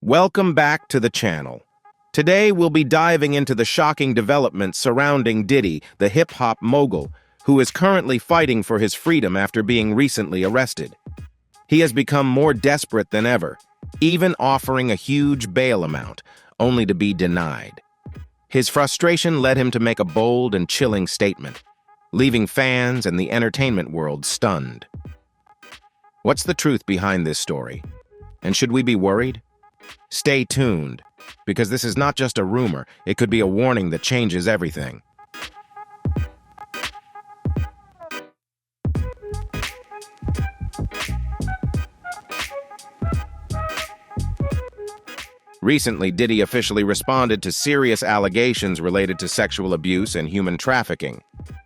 Welcome back to the channel. Today we'll be diving into the shocking developments surrounding Diddy, the hip-hop mogul, who is currently fighting for his freedom after being recently arrested. He has become more desperate than ever, even offering a huge bail amount, only to be denied. His frustration led him to make a bold and chilling statement, leaving fans and the entertainment world stunned. What's the truth behind this story? And should we be worried? Stay tuned, because this is not just a rumor, it could be a warning that changes everything. Recently, Diddy officially responded to serious allegations related to sexual abuse and human trafficking,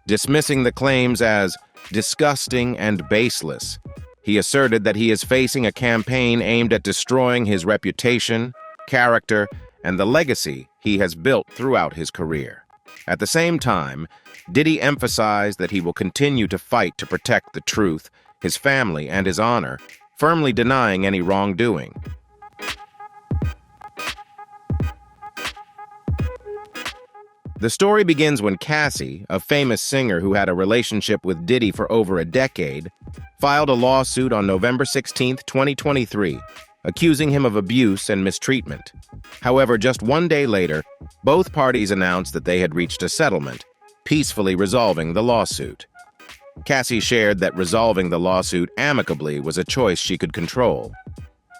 dismissing the claims as disgusting and baseless. He asserted that he is facing a campaign aimed at destroying his reputation, character, and the legacy he has built throughout his career. At the same time, Diddy emphasized that he will continue to fight to protect the truth, his family, and his honor, firmly denying any wrongdoing. The story begins when Cassie, a famous singer who had a relationship with Diddy for over a decade, filed a lawsuit on November 16, 2023, accusing him of abuse and mistreatment. However, just one day later, both parties announced that they had reached a settlement, peacefully resolving the lawsuit. Cassie shared that resolving the lawsuit amicably was a choice she could control.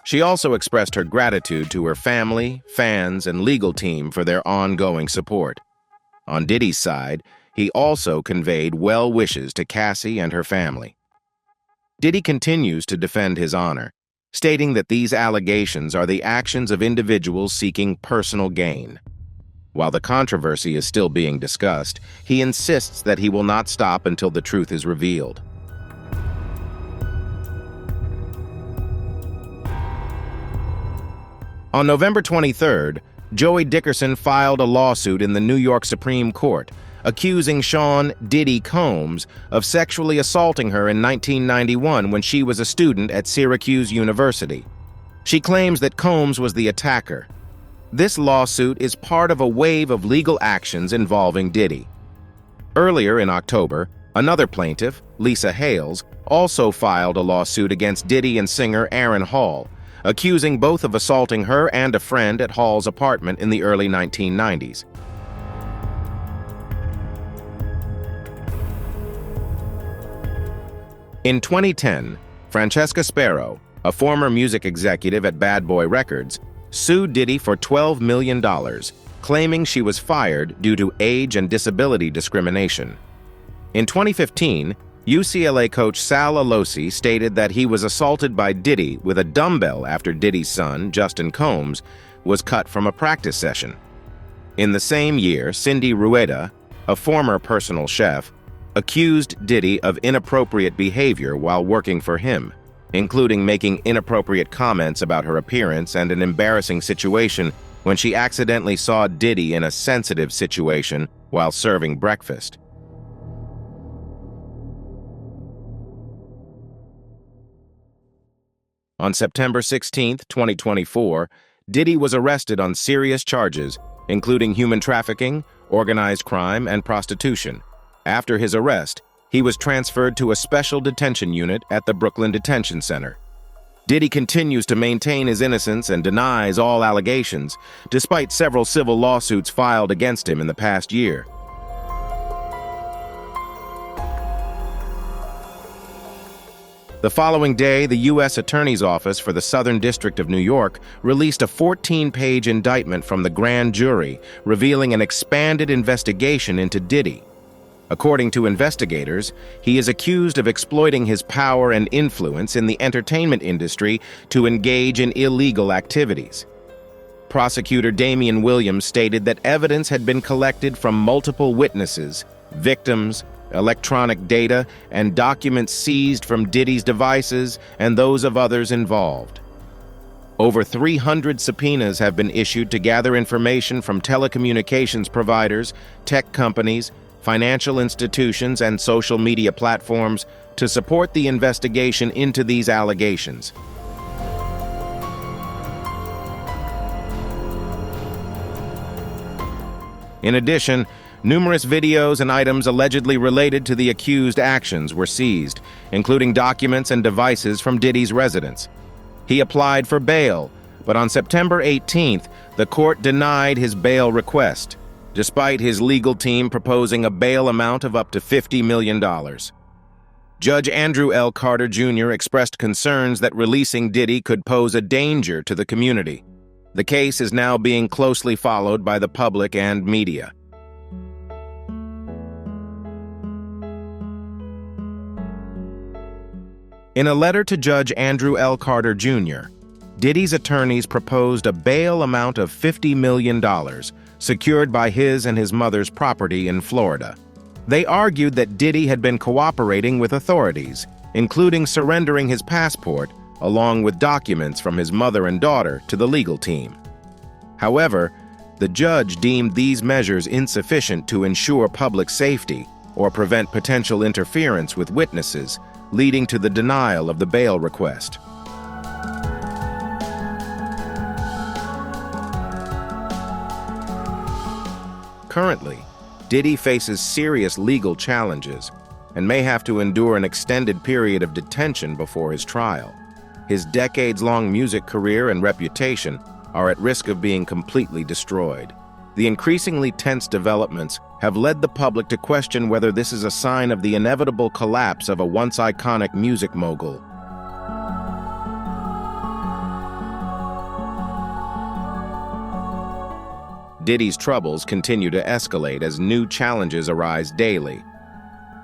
She also expressed her gratitude to her family, fans, and legal team for their ongoing support. On Diddy's side, he also conveyed well wishes to Cassie and her family. Diddy continues to defend his honor, stating that these allegations are the actions of individuals seeking personal gain. While the controversy is still being discussed, he insists that he will not stop until the truth is revealed. On November 23rd, Joey Dickerson filed a lawsuit in the New York Supreme Court, accusing Sean Diddy Combs of sexually assaulting her in 1991 when she was a student at Syracuse University. She claims that Combs was the attacker. This lawsuit is part of a wave of legal actions involving Diddy. Earlier in October, another plaintiff, Lisa Hales, also filed a lawsuit against Diddy and singer Aaron Hall, accusing both of assaulting her and a friend at Hall's apartment in the early 1990s. In 2010, Francesca Sparrow, a former music executive at Bad Boy Records, sued Diddy for $12 million, claiming she was fired due to age and disability discrimination. In 2015, UCLA coach Sal Alosi stated that he was assaulted by Diddy with a dumbbell after Diddy's son, Justin Combs, was cut from a practice session. In the same year, Cindy Rueda, a former personal chef, accused Diddy of inappropriate behavior while working for him, including making inappropriate comments about her appearance and an embarrassing situation when she accidentally saw Diddy in a sensitive situation while serving breakfast. On September 16, 2024, Diddy was arrested on serious charges, including human trafficking, organized crime, and prostitution. After his arrest, he was transferred to a special detention unit at the Brooklyn Detention Center. Diddy continues to maintain his innocence and denies all allegations, despite several civil lawsuits filed against him in the past year. The following day, the U.S. Attorney's Office for the Southern District of New York released a 14-page indictment from the grand jury, revealing an expanded investigation into Diddy. According to investigators, he is accused of exploiting his power and influence in the entertainment industry to engage in illegal activities. Prosecutor Damian Williams stated that evidence had been collected from multiple witnesses, victims, electronic data, and documents seized from Diddy's devices and those of others involved. Over 300 subpoenas have been issued to gather information from telecommunications providers, tech companies, financial institutions, and social media platforms to support the investigation into these allegations. In addition, numerous videos and items allegedly related to the accused actions were seized, including documents and devices from Diddy's residence. He applied for bail, but on September 18th, the court denied his bail request, despite his legal team proposing a bail amount of up to $50 million. Judge Andrew L. Carter Jr. expressed concerns that releasing Diddy could pose a danger to the community. The case is now being closely followed by the public and media. In a letter to Judge Andrew L. Carter Jr., Diddy's attorneys proposed a bail amount of $50 million, secured by his and his mother's property in Florida. They argued that Diddy had been cooperating with authorities, including surrendering his passport, along with documents from his mother and daughter, to the legal team. However, the judge deemed these measures insufficient to ensure public safety or prevent potential interference with witnesses, leading to the denial of the bail request. Currently, Diddy faces serious legal challenges and may have to endure an extended period of detention before his trial. His decades-long music career and reputation are at risk of being completely destroyed. The increasingly tense developments have led the public to question whether this is a sign of the inevitable collapse of a once iconic music mogul. Diddy's troubles continue to escalate as new challenges arise daily.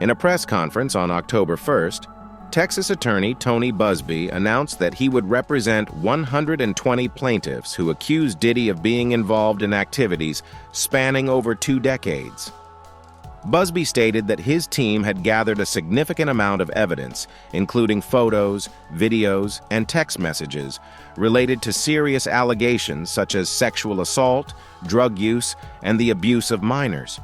In a press conference on October 1st, Texas attorney Tony Buzbee announced that he would represent 120 plaintiffs who accused Diddy of being involved in activities spanning over 2 decades. Buzbee stated that his team had gathered a significant amount of evidence, including photos, videos, and text messages, related to serious allegations such as sexual assault, drug use, and the abuse of minors.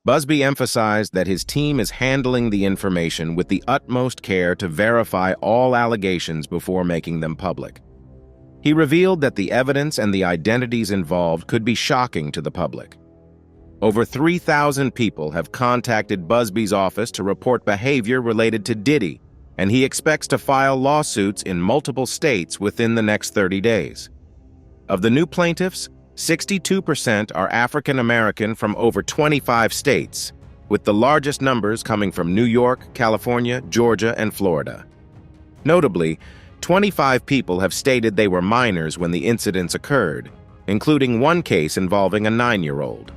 Buzbee emphasized that his team is handling the information with the utmost care to verify all allegations before making them public. He revealed that the evidence and the identities involved could be shocking to the public. Over 3,000 people have contacted Buzbee's office to report behavior related to Diddy, and he expects to file lawsuits in multiple states within the next 30 days. Of the new plaintiffs, 62% are African American from over 25 states, with the largest numbers coming from New York, California, Georgia, and Florida. Notably, 25 people have stated they were minors when the incidents occurred, including one case involving a 9-year-old.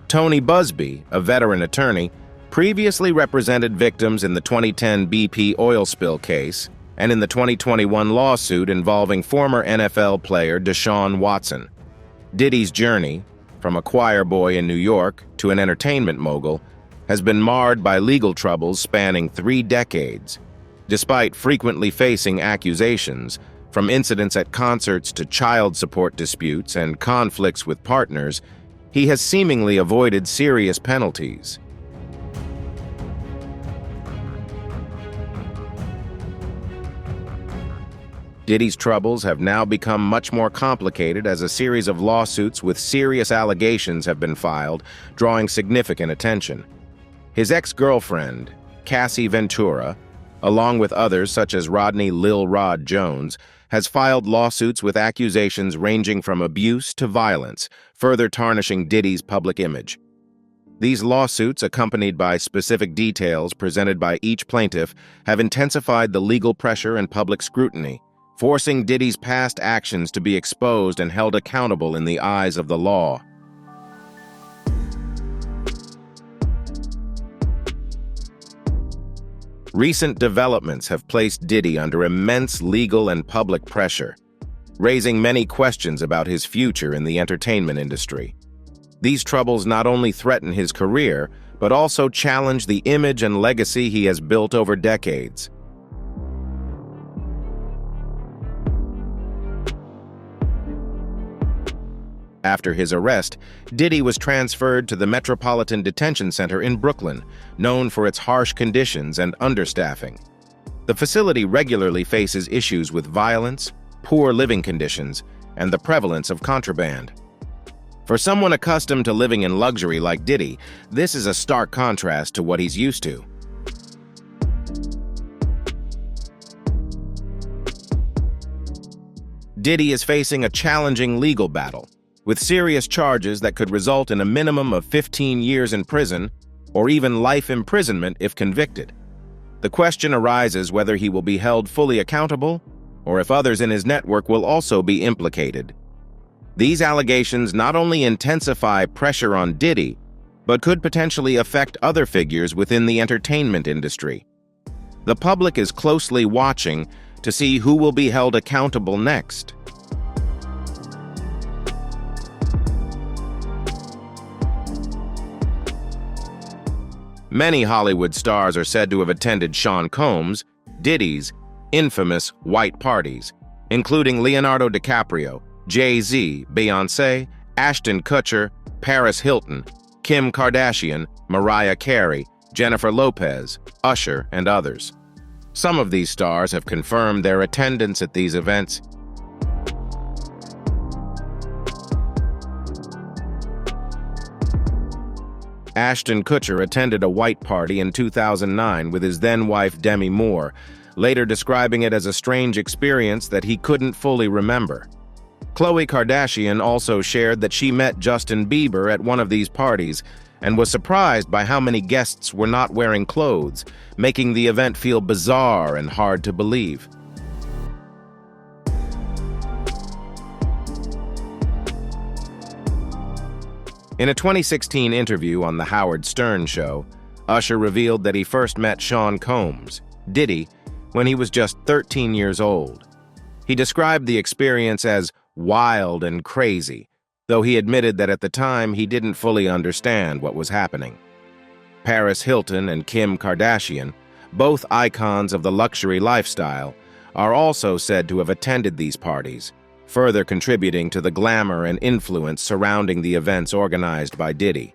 Tony Buzbee, a veteran attorney, previously represented victims in the 2010 BP oil spill case and in the 2021 lawsuit involving former NFL player Deshaun Watson. Diddy's journey, from a choir boy in New York to an entertainment mogul, has been marred by legal troubles spanning 3 decades. Despite frequently facing accusations, from incidents at concerts to child support disputes and conflicts with partners, he has seemingly avoided serious penalties. Diddy's troubles have now become much more complicated as a series of lawsuits with serious allegations have been filed, drawing significant attention. His ex-girlfriend, Cassie Ventura, along with others such as Rodney Lil Rod Jones, has filed lawsuits with accusations ranging from abuse to violence, further tarnishing Diddy's public image. These lawsuits, accompanied by specific details presented by each plaintiff, have intensified the legal pressure and public scrutiny, forcing Diddy's past actions to be exposed and held accountable in the eyes of the law. Recent developments have placed Diddy under immense legal and public pressure, raising many questions about his future in the entertainment industry. These troubles not only threaten his career, but also challenge the image and legacy he has built over decades. After his arrest, Diddy was transferred to the Metropolitan Detention Center in Brooklyn, known for its harsh conditions and understaffing. The facility regularly faces issues with violence, poor living conditions, and the prevalence of contraband. For someone accustomed to living in luxury like Diddy, this is a stark contrast to what he's used to. Diddy is facing a challenging legal battle, with serious charges that could result in a minimum of 15 years in prison or even life imprisonment if convicted. The question arises whether he will be held fully accountable or if others in his network will also be implicated. These allegations not only intensify pressure on Diddy, but could potentially affect other figures within the entertainment industry. The public is closely watching to see who will be held accountable next. Many Hollywood stars are said to have attended Sean Combs, Diddy's, infamous white parties, including Leonardo DiCaprio, Jay-Z, Beyoncé, Ashton Kutcher, Paris Hilton, Kim Kardashian, Mariah Carey, Jennifer Lopez, Usher, and others. Some of these stars have confirmed their attendance at these events. Ashton Kutcher attended a white party in 2009 with his then-wife Demi Moore, later describing it as a strange experience that he couldn't fully remember. Khloe Kardashian also shared that she met Justin Bieber at one of these parties and was surprised by how many guests were not wearing clothes, making the event feel bizarre and hard to believe. In a 2016 interview on The Howard Stern Show, Usher revealed that he first met Sean Combs, Diddy, when he was just 13 years old. He described the experience as wild and crazy, though he admitted that at the time he didn't fully understand what was happening. Paris Hilton and Kim Kardashian, both icons of the luxury lifestyle, are also said to have attended these parties, further contributing to the glamour and influence surrounding the events organized by Diddy.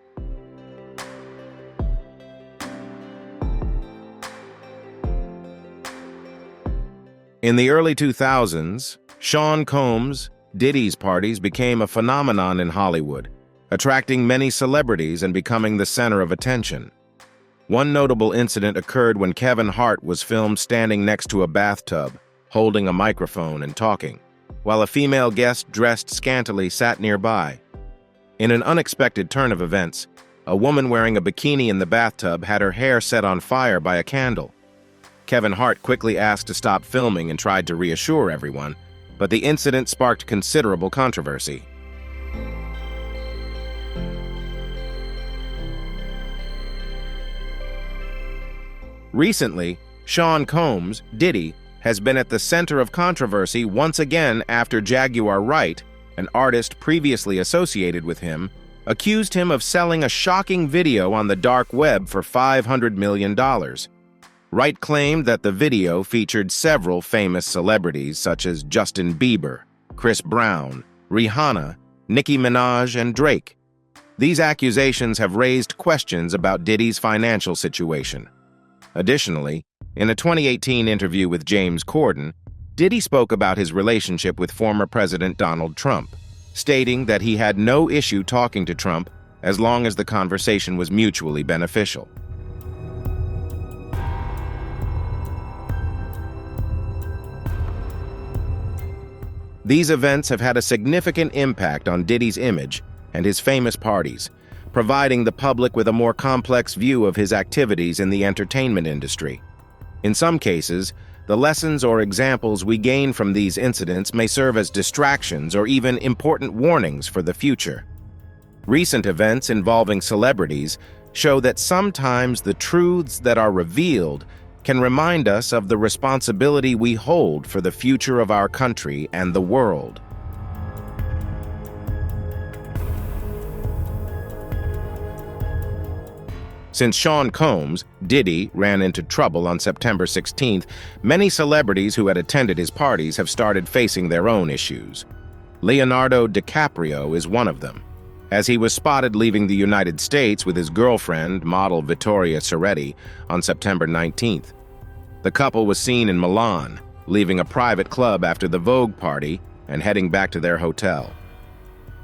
In the early 2000s, Sean Combs, Diddy's parties became a phenomenon in Hollywood, attracting many celebrities and becoming the center of attention. One notable incident occurred when Kevin Hart was filmed standing next to a bathtub, holding a microphone and talking, while a female guest dressed scantily sat nearby. In an unexpected turn of events, a woman wearing a bikini in the bathtub had her hair set on fire by a candle. Kevin Hart quickly asked to stop filming and tried to reassure everyone, but the incident sparked considerable controversy. Recently, Sean Combs, Diddy, has been at the center of controversy once again after Jaguar Wright, an artist previously associated with him, accused him of selling a shocking video on the dark web for $500 million. Wright claimed that the video featured several famous celebrities such as Justin Bieber, Chris Brown, Rihanna, Nicki Minaj, and Drake. These accusations have raised questions about Diddy's financial situation. Additionally, in a 2018 interview with James Corden, Diddy spoke about his relationship with former President Donald Trump, stating that he had no issue talking to Trump as long as the conversation was mutually beneficial. These events have had a significant impact on Diddy's image and his famous parties, providing the public with a more complex view of his activities in the entertainment industry. In some cases, the lessons or examples we gain from these incidents may serve as distractions or even important warnings for the future. Recent events involving celebrities show that sometimes the truths that are revealed can remind us of the responsibility we hold for the future of our country and the world. Since Sean Combs, Diddy, ran into trouble on September 16th, many celebrities who had attended his parties have started facing their own issues. Leonardo DiCaprio is one of them, as he was spotted leaving the United States with his girlfriend, model Vittoria Ceretti, on September 19th. The couple was seen in Milan, leaving a private club after the Vogue party and heading back to their hotel.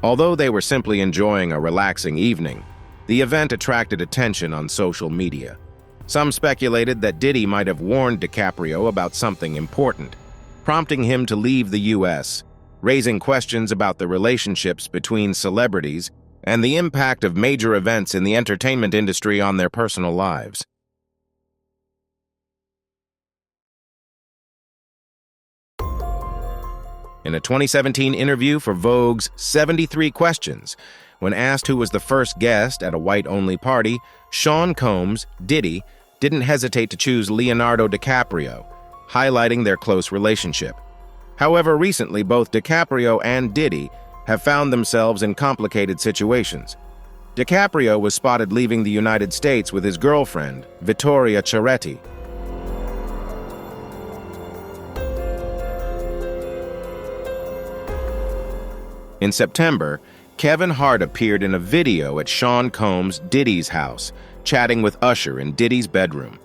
Although they were simply enjoying a relaxing evening, the event attracted attention on social media. Some speculated that Diddy might have warned DiCaprio about something important, prompting him to leave the U.S., raising questions about the relationships between celebrities and the impact of major events in the entertainment industry on their personal lives. In a 2017 interview for Vogue's 73 Questions, when asked who was the first guest at a white-only party, Sean Combs, Diddy, didn't hesitate to choose Leonardo DiCaprio, highlighting their close relationship. However, recently, both DiCaprio and Diddy have found themselves in complicated situations. DiCaprio was spotted leaving the United States with his girlfriend, Vittoria Ceretti. In September, Kevin Hart appeared in a video at Sean Combs' Diddy's house, chatting with Usher in Diddy's bedroom.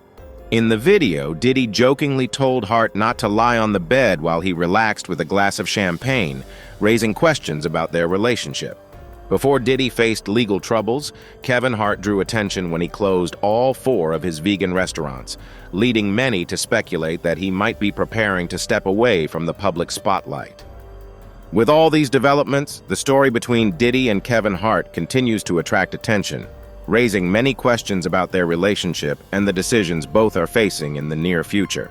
In the video, Diddy jokingly told Hart not to lie on the bed while he relaxed with a glass of champagne, raising questions about their relationship. Before Diddy faced legal troubles, Kevin Hart drew attention when he closed all 4 of his vegan restaurants, leading many to speculate that he might be preparing to step away from the public spotlight. With all these developments, the story between Diddy and Kevin Hart continues to attract attention, raising many questions about their relationship and the decisions both are facing in the near future.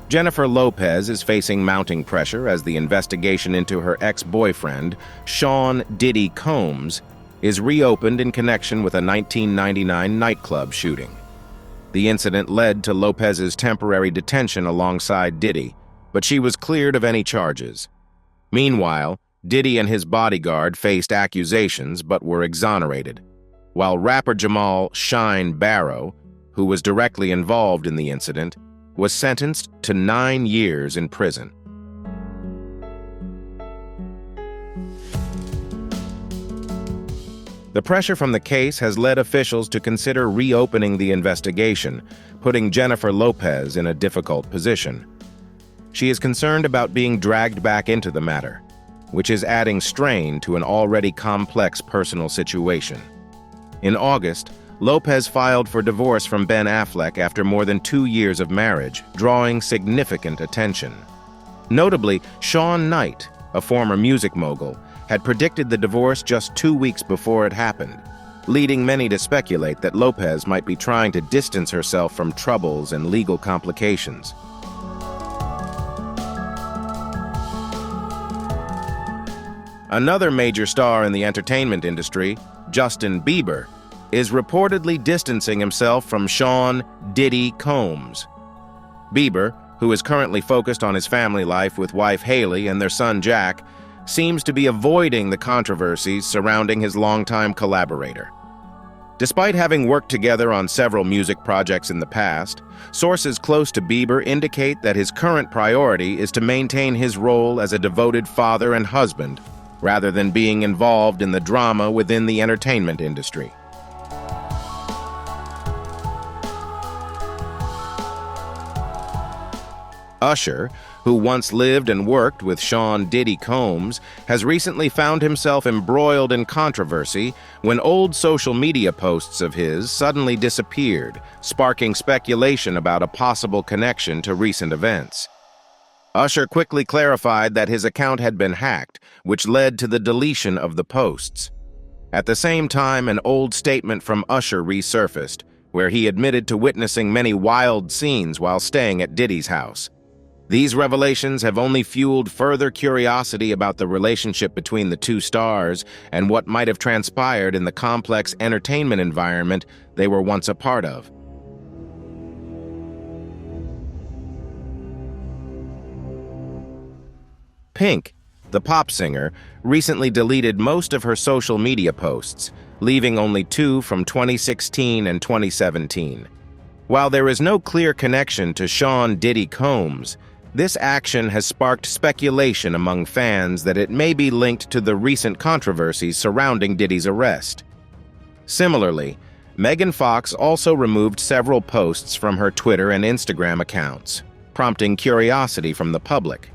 Jennifer Lopez is facing mounting pressure as the investigation into her ex-boyfriend, Sean Diddy Combs, is reopened in connection with a 1999 nightclub shooting. The incident led to Lopez's temporary detention alongside Diddy, but she was cleared of any charges. Meanwhile, Diddy and his bodyguard faced accusations but were exonerated, while rapper Jamal Shine Barrow, who was directly involved in the incident, was sentenced to 9 years in prison. The pressure from the case has led officials to consider reopening the investigation, putting Jennifer Lopez in a difficult position. She is concerned about being dragged back into the matter, which is adding strain to an already complex personal situation. In August, Lopez filed for divorce from Ben Affleck after more than 2 years of marriage, drawing significant attention. Notably, Sean Knight, a former music mogul, had predicted the divorce just 2 weeks before it happened, leading many to speculate that Lopez might be trying to distance herself from troubles and legal complications. Another major star in the entertainment industry, Justin Bieber, is reportedly distancing himself from Sean Diddy Combs. Bieber, who is currently focused on his family life with wife Hailey and their son Jack, seems to be avoiding the controversies surrounding his longtime collaborator. Despite having worked together on several music projects in the past, sources close to Bieber indicate that his current priority is to maintain his role as a devoted father and husband, rather than being involved in the drama within the entertainment industry. Usher, who once lived and worked with Sean Diddy Combs, has recently found himself embroiled in controversy when old social media posts of his suddenly disappeared, sparking speculation about a possible connection to recent events. Usher quickly clarified that his account had been hacked, which led to the deletion of the posts. At the same time, an old statement from Usher resurfaced, where he admitted to witnessing many wild scenes while staying at Diddy's house. These revelations have only fueled further curiosity about the relationship between the two stars and what might have transpired in the complex entertainment environment they were once a part of. Pink, the pop singer, recently deleted most of her social media posts, leaving only 2 from 2016 and 2017. While there is no clear connection to Sean Diddy Combs, this action has sparked speculation among fans that it may be linked to the recent controversies surrounding Diddy's arrest. Similarly, Megan Fox also removed several posts from her Twitter and Instagram accounts, prompting curiosity from the public.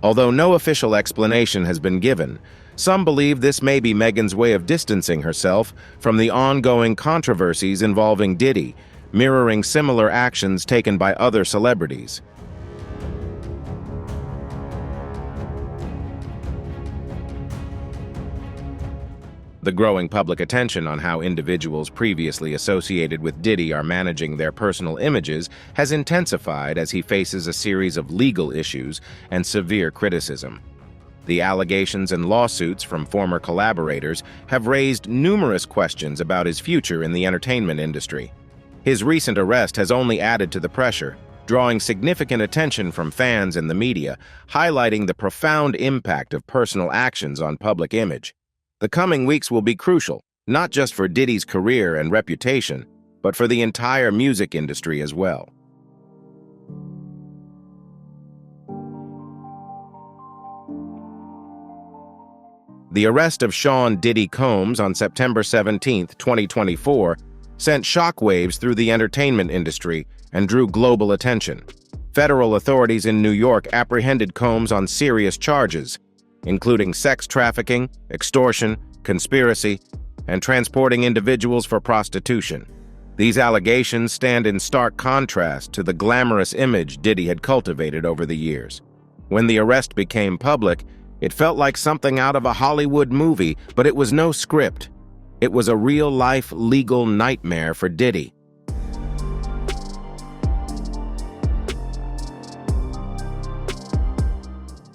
Although no official explanation has been given, some believe this may be Megan's way of distancing herself from the ongoing controversies involving Diddy, mirroring similar actions taken by other celebrities. The growing public attention on how individuals previously associated with Diddy are managing their personal images has intensified as he faces a series of legal issues and severe criticism. The allegations and lawsuits from former collaborators have raised numerous questions about his future in the entertainment industry. His recent arrest has only added to the pressure, drawing significant attention from fans and the media, highlighting the profound impact of personal actions on public image. The coming weeks will be crucial, not just for Diddy's career and reputation, but for the entire music industry as well. The arrest of Sean Diddy Combs on September 17, 2024, sent shockwaves through the entertainment industry and drew global attention. Federal authorities in New York apprehended Combs on serious charges, including sex trafficking, extortion, conspiracy, and transporting individuals for prostitution. These allegations stand in stark contrast to the glamorous image Diddy had cultivated over the years. When the arrest became public, it felt like something out of a Hollywood movie, but it was no script. It was a real-life legal nightmare for Diddy.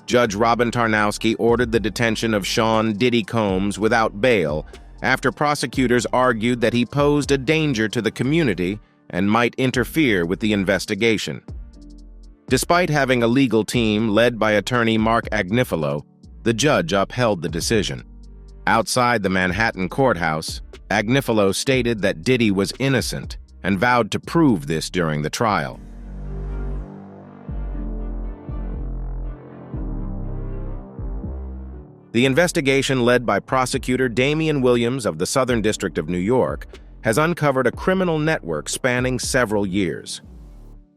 Judge Robin Tarnowski ordered the detention of Sean Diddy Combs without bail after prosecutors argued that he posed a danger to the community and might interfere with the investigation. Despite having a legal team led by attorney Mark Agnifilo, the judge upheld the decision. Outside the Manhattan courthouse, Agnifilo stated that Diddy was innocent and vowed to prove this during the trial. The investigation led by prosecutor Damian Williams of the Southern District of New York has uncovered a criminal network spanning several years.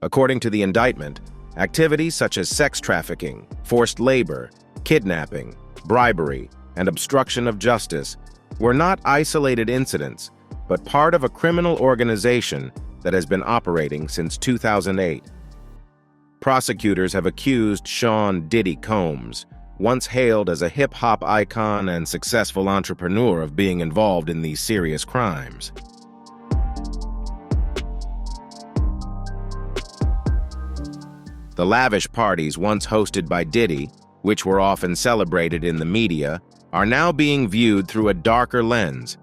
According to the indictment, activities such as sex trafficking, forced labor, kidnapping, bribery, and obstruction of justice were not isolated incidents, but part of a criminal organization that has been operating since 2008. Prosecutors have accused Sean Diddy Combs, once hailed as a hip-hop icon and successful entrepreneur, of being involved in these serious crimes. The lavish parties once hosted by Diddy, which were often celebrated in the media, are now being viewed through a darker lens.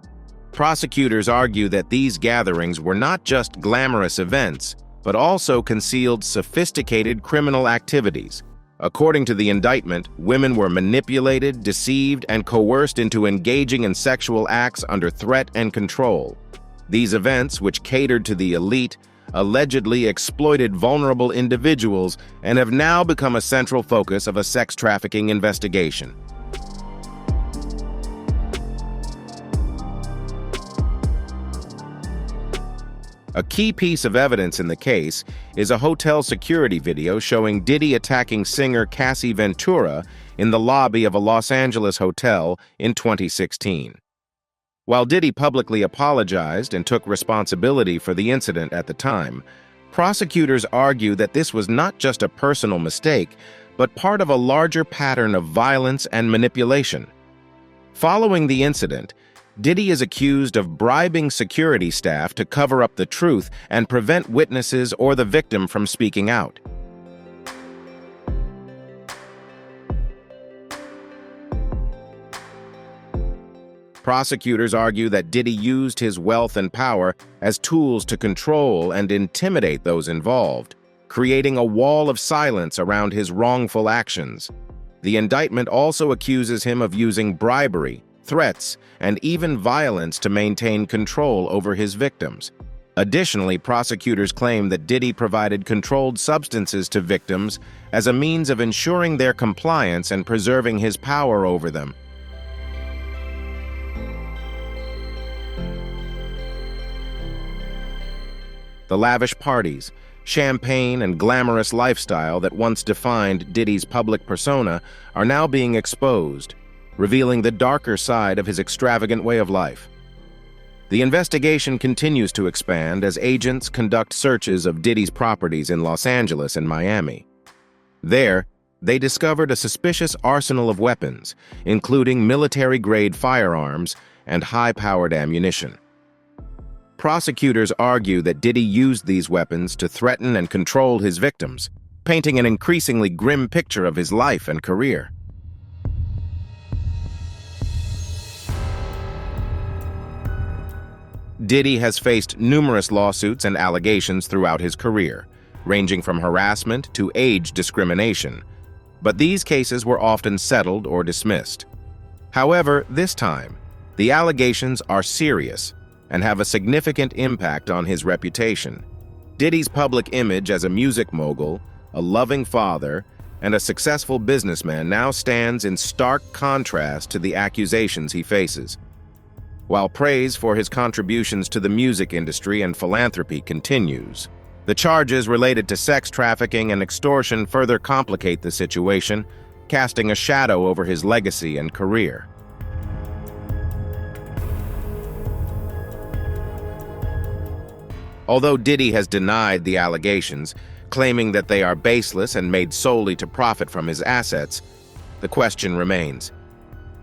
Prosecutors argue that these gatherings were not just glamorous events, but also concealed sophisticated criminal activities. According to the indictment, women were manipulated, deceived, and coerced into engaging in sexual acts under threat and control. These events, which catered to the elite, allegedly exploited vulnerable individuals and have now become a central focus of a sex trafficking investigation. A key piece of evidence in the case is a hotel security video showing Diddy attacking singer Cassie Ventura in the lobby of a Los Angeles hotel in 2016. While Diddy publicly apologized and took responsibility for the incident at the time, prosecutors argue that this was not just a personal mistake, but part of a larger pattern of violence and manipulation. Following the incident, Diddy is accused of bribing security staff to cover up the truth and prevent witnesses or the victim from speaking out. Prosecutors argue that Diddy used his wealth and power as tools to control and intimidate those involved, creating a wall of silence around his wrongful actions. The indictment also accuses him of using bribery, threats, and even violence to maintain control over his victims. Additionally, prosecutors claim that Diddy provided controlled substances to victims as a means of ensuring their compliance and preserving his power over them. The lavish parties, champagne, and glamorous lifestyle that once defined Diddy's public persona are now being exposed, revealing the darker side of his extravagant way of life. The investigation continues to expand as agents conduct searches of Diddy's properties in Los Angeles and Miami. There, they discovered a suspicious arsenal of weapons, including military-grade firearms and high-powered ammunition. Prosecutors argue that Diddy used these weapons to threaten and control his victims, painting an increasingly grim picture of his life and career. Diddy has faced numerous lawsuits and allegations throughout his career, ranging from harassment to age discrimination, but these cases were often settled or dismissed. However, this time, the allegations are serious and have a significant impact on his reputation. Diddy's public image as a music mogul, a loving father, and a successful businessman now stands in stark contrast to the accusations he faces. While praise for his contributions to the music industry and philanthropy continues, the charges related to sex trafficking and extortion further complicate the situation, casting a shadow over his legacy and career. Although Diddy has denied the allegations, claiming that they are baseless and made solely to profit from his assets, the question remains: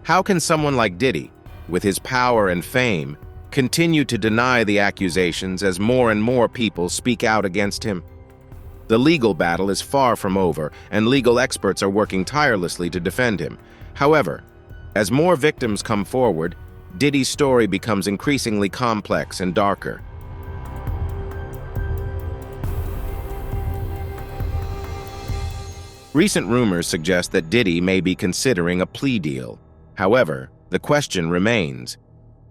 how can someone like Diddy, with his power and fame, continue to deny the accusations as more and more people speak out against him? The legal battle is far from over, and legal experts are working tirelessly to defend him. However, as more victims come forward, Diddy's story becomes increasingly complex and darker. Recent rumors suggest that Diddy may be considering a plea deal. However, the question remains,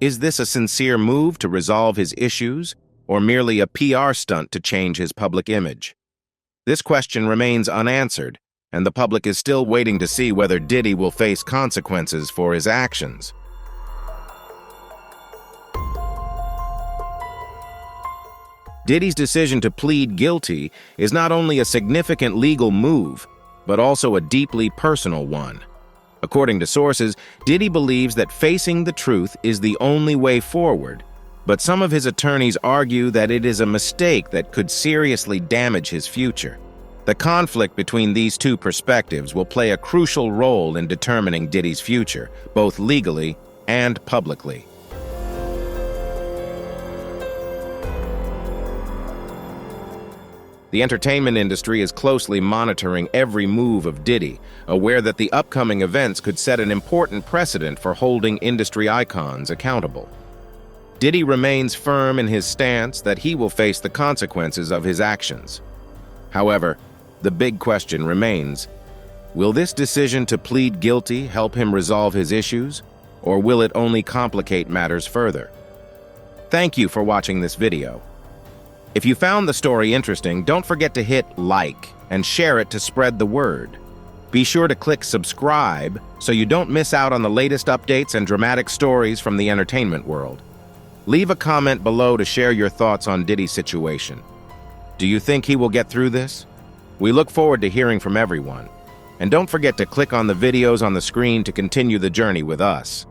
is this a sincere move to resolve his issues, or merely a PR stunt to change his public image? This question remains unanswered, and the public is still waiting to see whether Diddy will face consequences for his actions. Diddy's decision to plead guilty is not only a significant legal move, but also a deeply personal one. According to sources, Diddy believes that facing the truth is the only way forward, but some of his attorneys argue that it is a mistake that could seriously damage his future. The conflict between these two perspectives will play a crucial role in determining Diddy's future, both legally and publicly. The entertainment industry is closely monitoring every move of Diddy, aware that the upcoming events could set an important precedent for holding industry icons accountable. Diddy remains firm in his stance that he will face the consequences of his actions. However, the big question remains, will this decision to plead guilty help him resolve his issues, or will it only complicate matters further? Thank you for watching this video. If you found the story interesting, don't forget to hit like and share it to spread the word. Be sure to click subscribe so you don't miss out on the latest updates and dramatic stories from the entertainment world. Leave a comment below to share your thoughts on Diddy's situation. Do you think he will get through this? We look forward to hearing from everyone. And don't forget to click on the videos on the screen to continue the journey with us.